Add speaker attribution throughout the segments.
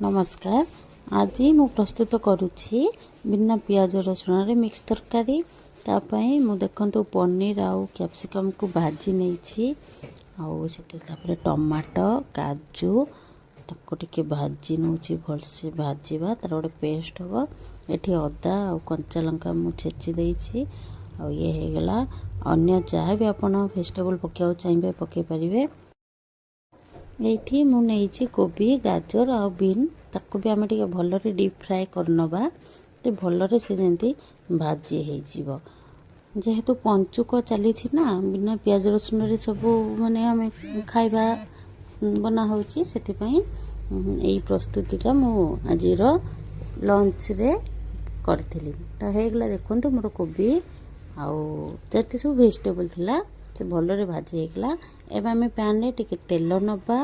Speaker 1: नमस्कार। आज मु प्रस्तुत करुछि बिना पियाज रसुण रे मिक्स तरकारी। तापाई मु देखंतु पनीर आउ कैप्सिकम को भाजी नेछि आउ से टमाटो काजू ताको टिके भाजी नउछि भलसे भाजीबा तार गोटे पेस्ट हबो। एठी अदा आउ कंचा लंका मु छेची देछि आउ ये हे गला। अन्य जहाँ भी आपण वेजिटेबल पकाउ चाहिए पके परिवे। एठी मु नेछि कोबी गाजर आ बीन ताको भी आमे टिके भलरे डीप फ्राई करनबा ते भलरे से जेंती भाजी हे जीवो। जेहेतु पंचुक चली ना बिना प्याज रसुण रे सब माने आमे खाइबा बना होची सेति पई एई प्रस्तुतिटा मु आजिरो लंच रे करथिली। त हे गला देखंतु मोर कोबी आउ जति सब वेजिटेबल थिला से भलरे भाजी हे गला। एबे आमे पैन रे टिके तेल नबा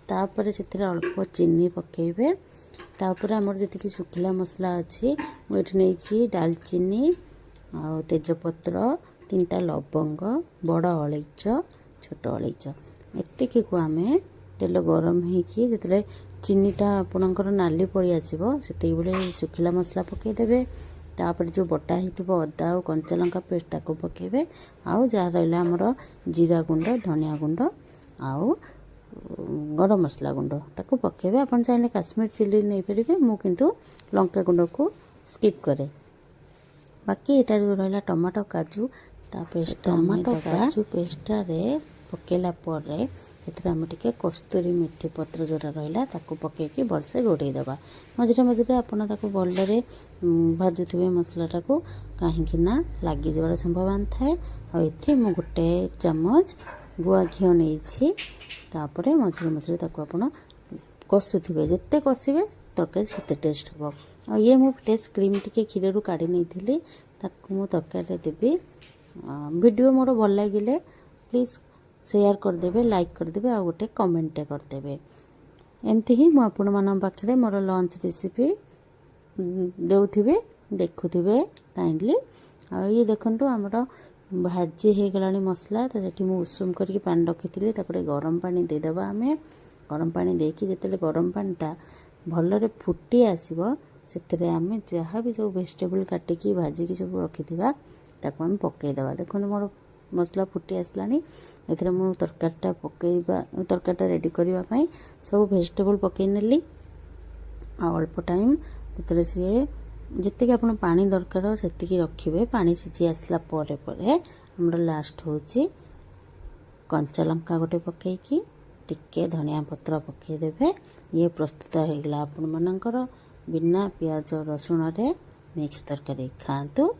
Speaker 1: तापर से अल्प चीनी पकेबे। तापर हमर जति सुखिला मसला अच्छी मुझे नहीं डालचीनी आ तेजपत्र 3टा लवंग बड़ अलैच छोट अलैच एतिकी को आमे तेल गरम होइकी जतले चीनीटा आपणकर नाली पड़ी आसीबो सेते बेले सुखिला मसला पकेदेबे। तापर जो बटा हितबो अदा और कंचा लंका पेस्ट ताको पकेबे आउ जहाँ रहिला हमर जीरा गुंड धनिया गुंड आउ गरम मसला गुंड ताको पकेबे। आपन चाहे काश्मीर चिली नहीं परिबे मु किंतु लंका गुंड को स्किप करे। बाकी एटा रहिला टमाटो काजू ता पेस्ट टमाटो काजू पेस्ट रे पकेला पर एथरा हम टिके कस्तूरी मेथी पत्र जोरा रहिला ताको पकेकी भलसे गोडे दबा। मझरे मझरे आपण ताको भलरे भाजुथिबे मसलाटा को काहेकि ना लागी जबार संभावना थाए। आ एथि मु गोटे चम्मच गुआ घियो नेछि तापरे मझरे मझरे ताको आपण कसुथिबे जत्ते कसिबे तरकारी सेते टेस्ट हबो। आ ये मु फ्रेश क्रीम टिके खीर रु काढी नेथिली ताको मु तरकारी देबी। वीडियो मोर भल लागिले प्लीज शेयर करदेबे लाइक करदेबे आ गोटे कमेंट करदेबे। एमती ही मु आपण मान पाखरे मोर लंच रेसिपी देउथिबे देखुथिबे काइंडली। आ ये देखंतु हमर भाजी हे गलानी मसला त जेठी मु उषुम करके पानी रखिथिली तापरे गरम पानी दे देबा। आमे गरम पानी देकी जेतेले गरम पानीटा भलरे फुटी आसीबो सेतरे आमे जहाँ भी सब वेजिटेबल काटिकी भाजिकी सब रखिथिबा ताको हम पक्के देबा। देखंतु मोर मसला फुटी आसलानी एथरे मु तरकारीटा पकेइबा तरकारीटा रेडी करबा पई सब वेजिटेबल पकेइ नेली आ अल्प टाइम जेतले से जितके आपण पानी दरकार सेतिकी रखिबे। पानी सिझी आसला परे परे हमर लास्ट होची कंचा लंका गोटे पकेइकी टिके धनिया पत्र पकेइ देबे। ये प्रस्तुत हे गला आपण मानकर बिना प्याज रसुण रे मिक्स तरकारी। खांतु